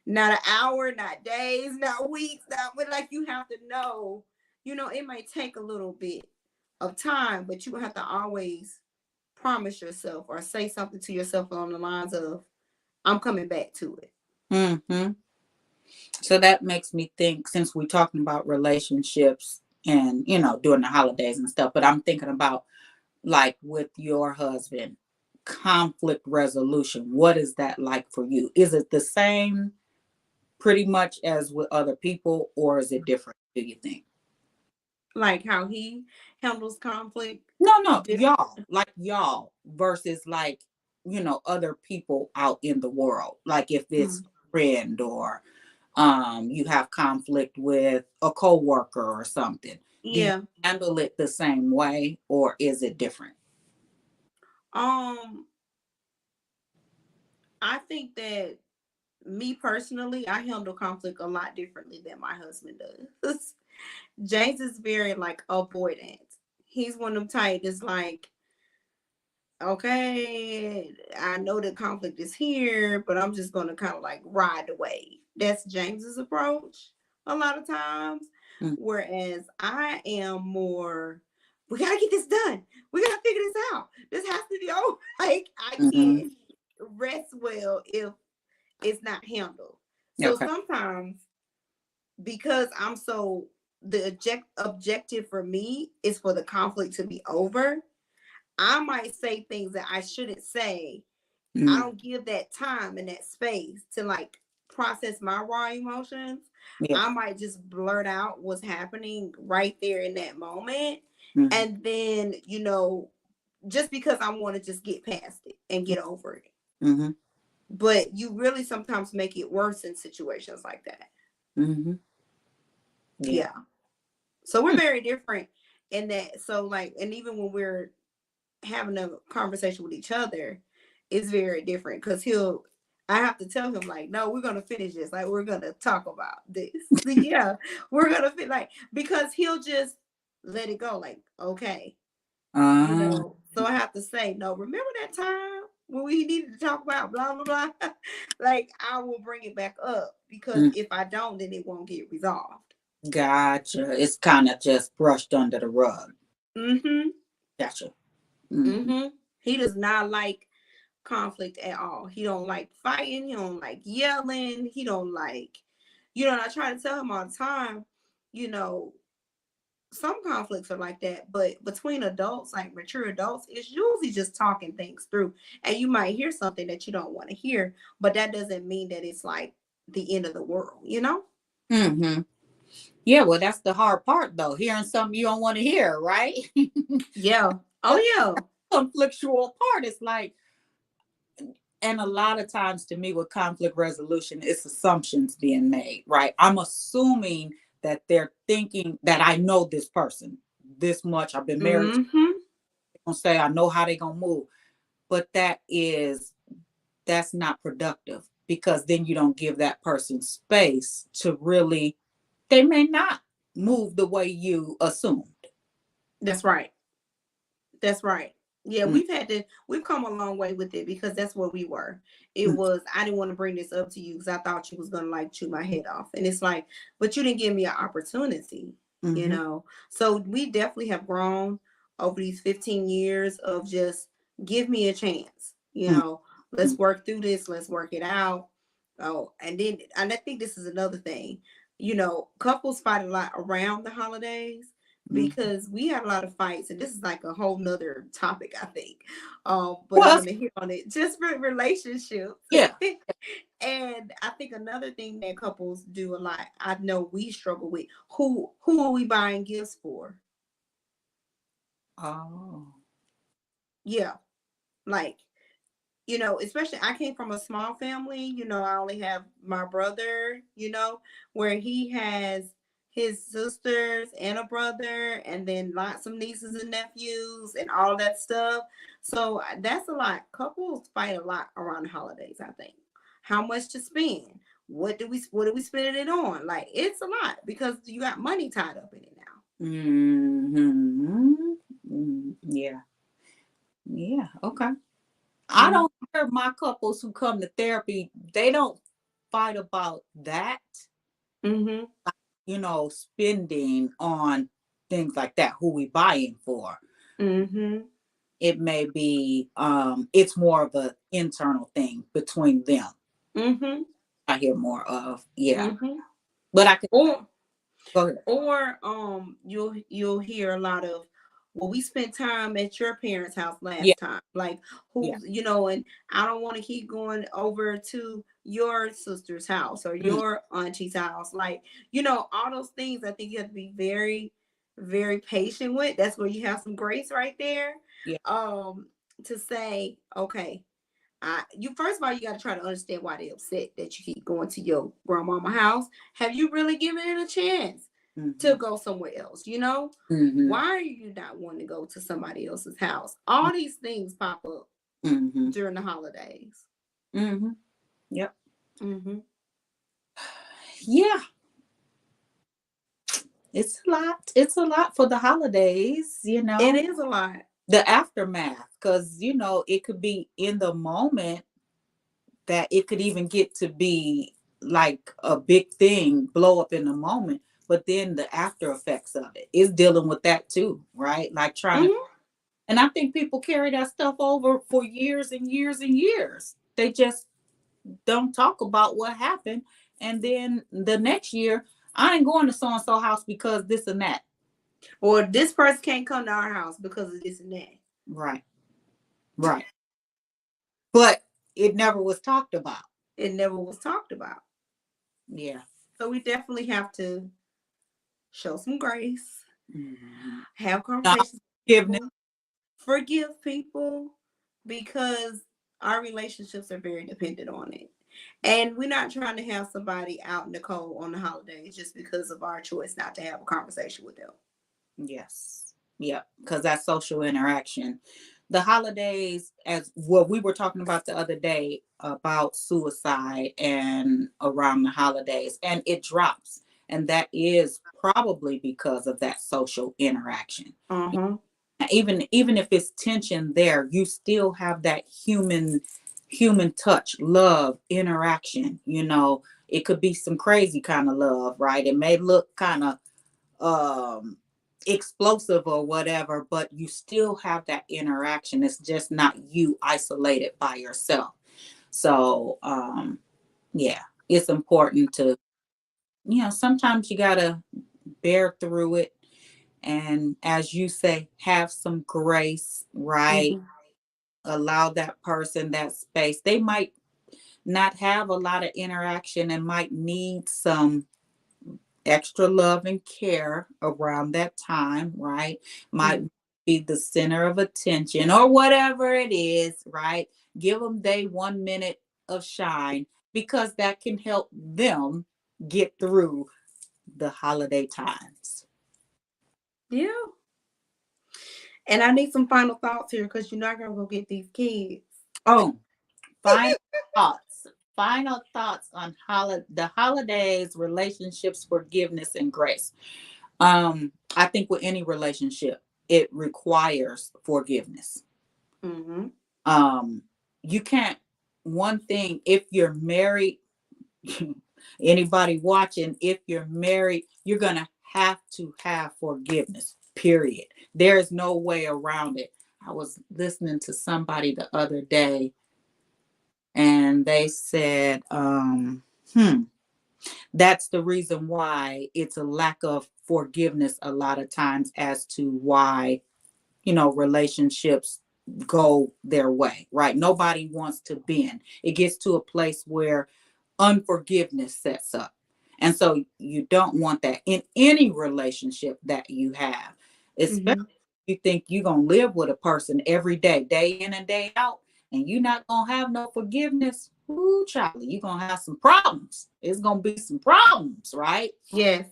not an hour, not days, not weeks, not but like you have to know, it might take a little bit of time, but you have to always promise yourself or say something to yourself along the lines of, I'm coming back to it. Mm-hmm. So that makes me think, since we're talking about relationships and, during the holidays and stuff, but I'm thinking about like with your husband, conflict resolution. What is that like for you? Is it the same pretty much as with other people, or is it different, do you think? Like how he handles conflict. No, Different. y'all versus like, other people out in the world. Like if it's Mm. a friend or you have conflict with a coworker or something. Do you Yeah. handle it the same way or is it different? Um, I think that me personally, I handle conflict a lot differently than my husband does. James is very like avoidant. He's one of them type that's like, okay, I know the conflict is here, but I'm just gonna kind of like ride the wave. That's James's approach a lot of times. Mm. Whereas I am more, we gotta get this done. We gotta figure this out. This has to be over. Like I Mm-hmm. can't rest well if it's not handled. So Okay. sometimes because I'm so the objective for me is for the conflict to be over, I might say things that I shouldn't say. I Mm. don't give that time and that space to like process my raw emotions. Yeah. I might just blurt out what's happening right there in that moment. Mm-hmm. And then, just because I want to just get past it and get over it. Mm-hmm. But you really sometimes make it worse in situations like that. Mm-hmm. Yeah. Yeah. So we're Mm. very different in that. So, like, and even when we're having a conversation with each other, it's very different because I have to tell him like, no, we're gonna finish this. Like, we're gonna talk about this. Yeah, we're gonna like because he'll just let it go. Like, okay, Uh, So I have to say, no. Remember that time when we needed to talk about blah blah blah. Like, I will bring it back up because mm, if I don't, then it won't get resolved. gotcha. It's kind of just brushed under the rug. Mm-hmm. Gotcha. Mm-hmm. Mm-hmm. He does not like conflict at all. He don't like fighting. He don't like yelling. He don't like, and I try to tell him all the time, you know, some conflicts are like that, but between adults, like mature adults, it's usually just talking things through. And you might hear something that you don't want to hear, but that doesn't mean that it's like the end of the world, you know? Mm-hmm. Yeah, well, that's the hard part, though. Hearing something you don't want to hear, right? Yeah. Oh That's yeah. the conflictual part. It's like, and a lot of times to me with conflict resolution, it's assumptions being made, right? I'm assuming that they're thinking that I know this person this much. I've been married. Mm-hmm. I'm gonna say I know how they're gonna move, but that's not productive because then you don't give that person space to really. They may not move the way you assumed. That's right. That's right. Yeah, Mm, we've come a long way with it because that's where we were. It mm, was, I didn't want to bring this up to you because I thought you was gonna like chew my head off. And it's like, but you didn't give me an opportunity, you mhm, know. So we definitely have grown over these 15 years of just give me a chance, mm, let's mm, work through this, let's work it out. Oh, and I think this is another thing. Couples fight a lot around the holidays mm. because we had a lot of fights, and this is like a whole nother topic, I think. But I Well, want to hit on it just for relationships. yeah. And I think another thing that couples do a lot, I know we struggle with, who are we buying gifts for? Oh. Yeah, like, especially I came from a small family. I only have my brother, where he has his sisters and a brother, and then lots of nieces and nephews and all that stuff. So that's a lot. Couples fight a lot around the holidays, I think. How much to spend? What do we spend it on? Like, it's a lot because you got money tied up in it now. Mhm. Yeah. Yeah. Okay. I don't hear my couples who come to therapy, they don't fight about that, Mm-hmm. spending on things like that, who we buying for. Mm-hmm. It may be it's more of an internal thing between them. Mm-hmm. I hear more of, yeah. Mm-hmm. But I can Or go ahead. you'll hear a lot of, well, we spent time at your parents' house Yeah, last time. Like, yeah. who's, and I don't want to keep going over to your sister's house or Mm, your auntie's house. Like, all those things I think you have to be very, very patient with. That's where you have some grace right there. yeah. Um, to say, okay, you first of all, you got to try to understand why they're upset that you keep going to your grandmama house. Have you really given it a chance to Mm-hmm. go somewhere else? Mm-hmm. Why are you not wanting to go to somebody else's house? All these things pop up Mm-hmm. during the holidays. Mm-hmm. Yep. Mm-hmm. Yeah. It's a lot. It's a lot for the holidays, It is a lot. the aftermath, because, it could be in the moment that it could even get to be like a big thing, blow up in the moment. But then the after effects of it is dealing with that too, right? Like trying to, Mm-hmm. and I think people carry that stuff over for years and years and years. They just don't talk about what happened. And then the next year, I ain't going to so and so house because this and that. Or this person can't come to our house because of this and that. Right, right. But it never was talked about. It never was talked about. Yeah. So we definitely have to show some grace, Mm-hmm. have Not conversations with forgiveness. people, forgive people, because our relationships are very dependent on it. And we're not trying to have somebody out in the cold on the holidays just because of our choice not to have a conversation with them. Yes. Yeah. Because that social interaction. The holidays, as what we were talking about the other day about suicide and around the holidays, and it drops. And that is probably because of that social interaction. Uh-huh. Even if it's tension there, you still have that human touch, love, interaction. It could be some crazy kind of love, right? It may look kind of um explosive or whatever, but you still have that interaction. It's just not you isolated by yourself. So yeah, it's important to, sometimes you gotta bear through it, and as you say, have some grace, right? Mm-hmm. Allow that person that space. They might not have a lot of interaction and might need some extra love and care around that time, right? Might be the center of attention or whatever it is, right? Give them day 1 minute of shine, because that can help them get through the holiday times. Yeah. And I need some final thoughts here because you're not gonna go get these kids. Oh, final thoughts. Final thoughts on the holidays, relationships, forgiveness, and grace. I think with any relationship, it requires forgiveness. Mm-hmm. Um, you can't, one thing, if you're married, anybody watching, if you're married, you're gonna have to have forgiveness, period. There is no way around it. I was listening to somebody the other day, and they said, that's the reason why it's a lack of forgiveness a lot of times, as to why, relationships go their way, right? Nobody wants to bend. It gets to a place where unforgiveness sets up. And so you don't want that in any relationship that you have, especially Mm-hmm. if you think you're going to live with a person every day in and day out, and you're not going to have no forgiveness. Ooh, Charlie, you're going to have some problems. It's going to be some problems, right? Yes.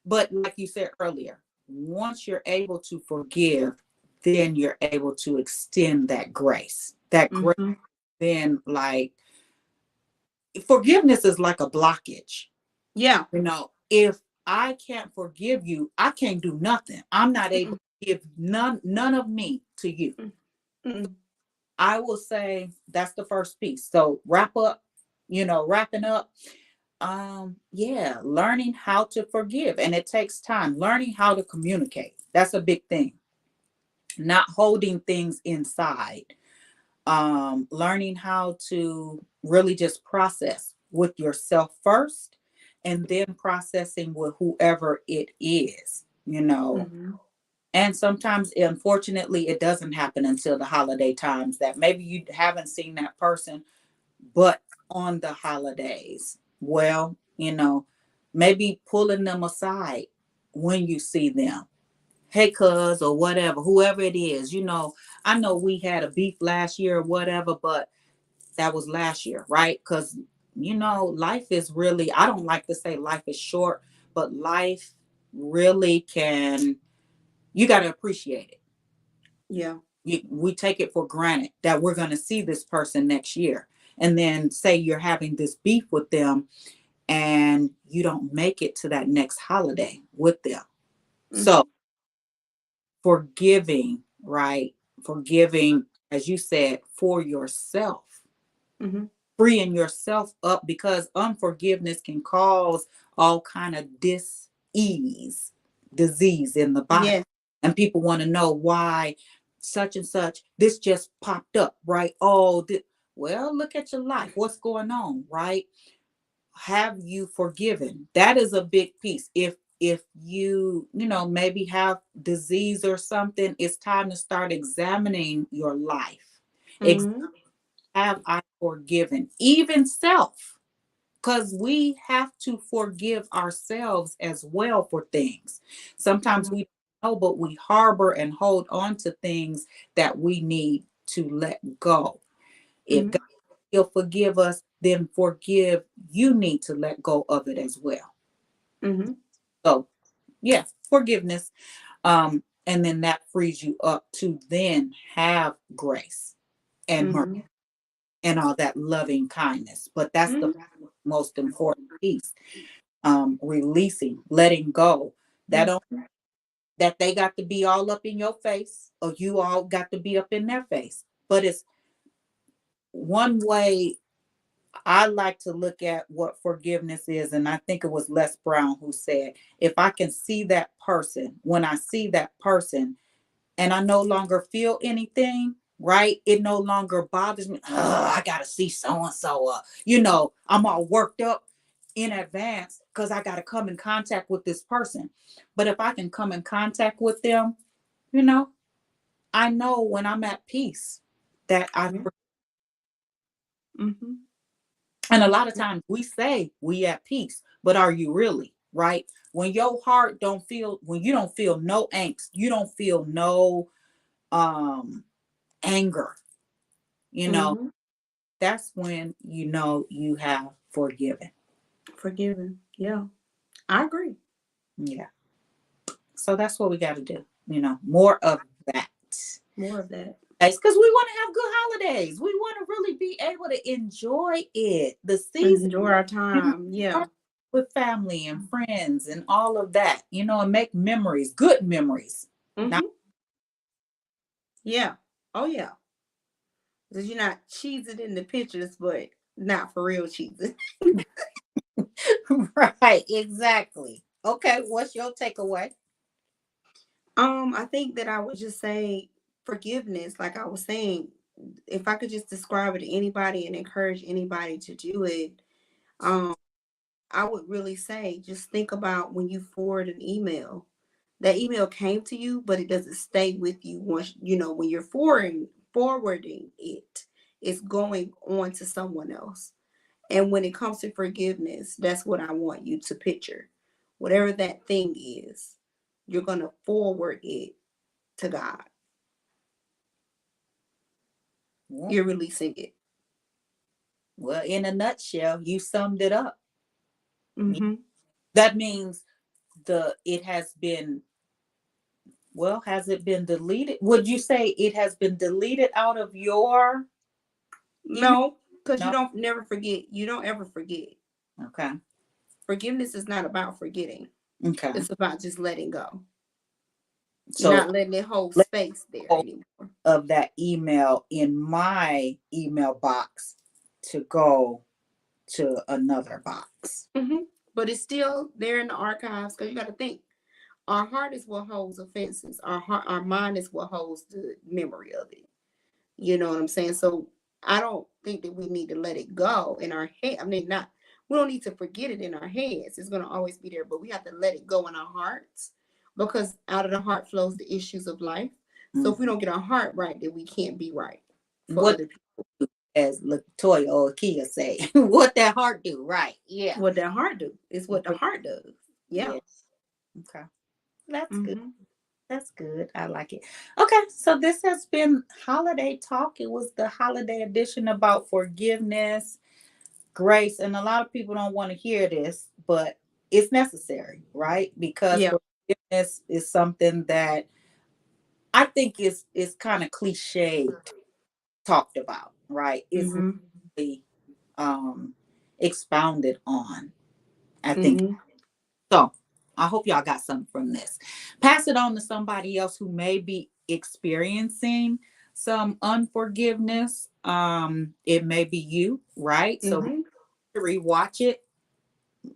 But like you said earlier, once you're able to forgive, then you're able to extend that grace. That grace, Mm-hmm. then, like, forgiveness is like a blockage. Yeah. If I can't forgive you, I can't do nothing. I'm not able Mm-mm. to give none of me to you. Mm-mm. I will say that's the first piece. So wrap up, wrapping up. Yeah, learning how to forgive. And it takes time. Learning how to communicate. That's a big thing. Not holding things inside. Learning how to really just process with yourself first and then processing with whoever it is. Mm-hmm. And sometimes, unfortunately, it doesn't happen until the holiday times that maybe you haven't seen that person, but on the holidays. Well, maybe pulling them aside when you see them. Hey, cuz, or whatever, whoever it is, I know we had a beef last year or whatever, but that was last year, right? Because, life is really, I don't like to say life is short, but life really can, you got to appreciate it. Yeah. We take it for granted that we're going to see this person next year. And then say you're having this beef with them and you don't make it to that next holiday with them. Mm-hmm. So forgiving, right? Forgiving, as you said, for yourself, Mm-hmm. freeing yourself up because unforgiveness can cause all kind of dis-ease, disease in the body. Yes. And people want to know why such and such, this just popped up, right? Oh, well, look at your life. What's going on, right? Have you forgiven? That is a big piece. If maybe have disease or something, it's time to start examining your life. Mm-hmm. Have I forgiven? Even self, because we have to forgive ourselves as well for things. Sometimes we don't know, but we harbor and hold on to things that we need to let go. If Mm-hmm. God will forgive us, then forgive, you need to let go of it as well. Mm-hmm. So, yeah, forgiveness. And then that frees you up to then have grace and mercy Mm-hmm. and all that loving kindness. But that's the Mm-hmm. most important piece. Releasing, letting go. That don't, Mm-hmm. that they got to be all up in your face, or you all got to be up in their face. But it's one way I like to look at what forgiveness is, and I think it was Les Brown who said, if I can see that person, when I see that person, and I no longer feel anything, right? It no longer bothers me. I gotta see so and so. I'm all worked up in advance because I gotta come in contact with this person. But if I can come in contact with them, you know, I know when I'm at peace that I. Mm-hmm. And a lot of times we say we at peace, but are you really, right? When your heart don't feel, when you don't feel no angst, you don't feel no um anger, you know, Mm-hmm. that's when you have forgiven. Forgiven. Yeah. I agree. Yeah. So that's what we got to do, more of that. More of that. It's because we want to have good holidays. We want to really be able to enjoy it, the season, Enjoy our you know, time. Yeah. with family and friends and all of that, and make memories, good memories. Not Mm-hmm. Yeah. Oh yeah. Because you're not cheesing in the pictures, but not for real cheesing. right, exactly. Okay, what's your takeaway? I think that I would just say forgiveness, like I was saying, if I could just describe it to anybody and encourage anybody to do it, um, I would really say just think about when you forward an email. That email came to you, but it doesn't stay with you once when you're forwarding it, it's going on to someone else. And when it comes to forgiveness, that's what I want you to picture. Whatever that thing is, you're gonna forward it to God. Well, You're releasing it. in a nutshell, you summed it up. Mm-hmm. That means it has been, well, has it been deleted? Would you say it has been deleted out of your email? No, because you No. don't never forget. You don't ever forget. Okay. Forgiveness is not about forgetting. Okay. It's about just letting go. So Not letting it hold let space there hold anymore. of that email in my email box to go to another box. But it's still there in the archives because you got to think. Our heart is what holds offenses. Our mind is what holds the memory of it. You know what I'm saying? So I don't think that we need to let it go in our head. I mean, not we don't need to forget it in our heads. It's gonna always be there, but we have to let it go in our hearts because out of the heart flows the issues of life. So if we Mhm. don't get our heart right, then we can't be right for What, other people. as Latoya or Kia say, what that heart do, right? Yeah. What that heart do is what the Bring- heart does. Yeah. Yeah. Okay. That's good. Mm-hmm. That's good. I like it. Okay, so this has been Holiday Talk. It was the holiday edition about forgiveness, grace, and a lot of people don't want to hear this, but it's necessary, right? Because Yeah. forgiveness is something that I think is kind of cliche talked about, right? It's Mm-hmm. really expounded on. I think Mm-hmm. so. I hope y'all got something from this. Pass it on to somebody else who may be experiencing some unforgiveness. It may be you, right? So Mm-hmm. rewatch it,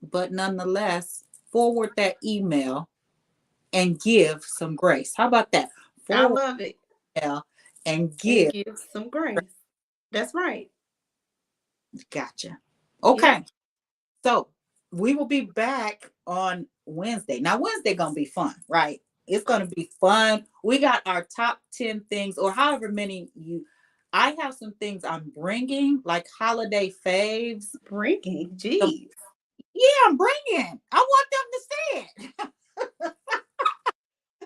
but nonetheless, forward that email and give some grace. How about that? I Forward love it. email and And give. give some grace. That's right. Gotcha. Yeah. Okay. So we will be back on Wednesday. Now, Wednesday gonna be fun, right? It's gonna be fun. We got our top 10 things, or however many you. I have some things I'm bringing, like holiday faves. Bringing. Some- Geez. yeah, I'm bringing. I want them to see it.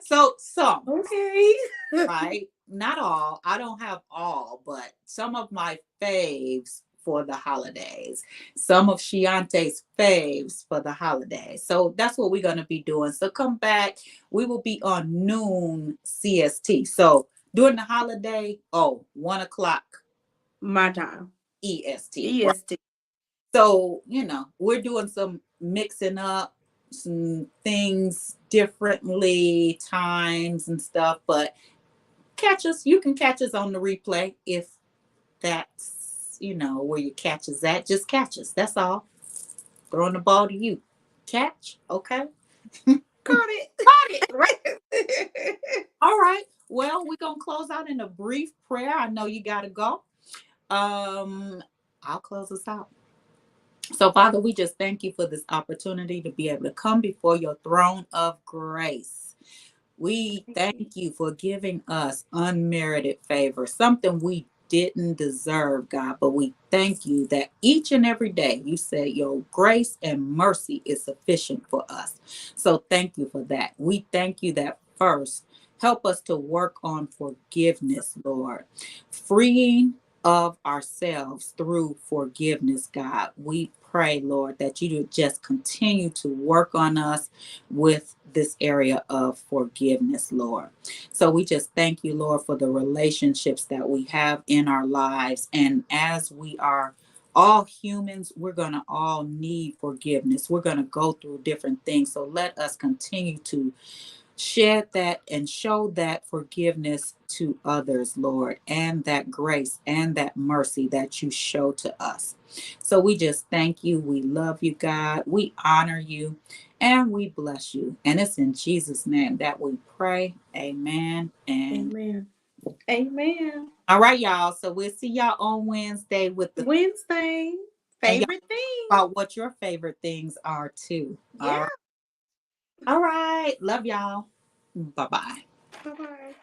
So some, Okay. right? Not all. I don't have all, but some of my faves for the holidays. Some of Shiante's faves for the holidays. So that's what we're going to be doing. So come back. We will be on noon CST. So during the holiday, 1 o'clock My time. EST. Right? EST. So, we're doing some mixing up some things differently, times and stuff, but catch us. You can catch us on the replay if that's where your catch is at. Just catch us. That's all. Throwing the ball to you. Catch. Okay. Caught it. Got it. Right. All right. Well, we're gonna close out in a brief prayer. I know you gotta go. I'll close us out. So, Father, we just thank you for this opportunity to be able to come before your throne of grace. We thank you for giving us unmerited favor, something we didn't deserve, God. But we thank you that each and every day you say your grace and mercy is sufficient for us. So thank you for that. We thank you that first, help us to work on forgiveness, Lord, freeing of ourselves through forgiveness, God. We pray, Lord, that you would just continue to work on us with this area of forgiveness, Lord. So we just thank you, Lord, for the relationships that we have in our lives. And as we are all humans, we're going to all need forgiveness. We're going to go through different things. So let us continue to shed that and show that forgiveness to others, Lord, and that grace and that mercy that you show to us. So we just thank you. We love you, God. We honor you and we bless you. And it's in Jesus' name that we pray. Amen. And Amen. Amen. all right, y'all. So we'll see y'all on Wednesday with the Wednesday. and y'all Favorite thing. about what your favorite things are too. Yeah. All right. All right. Love y'all. Bye-bye. Bye-bye.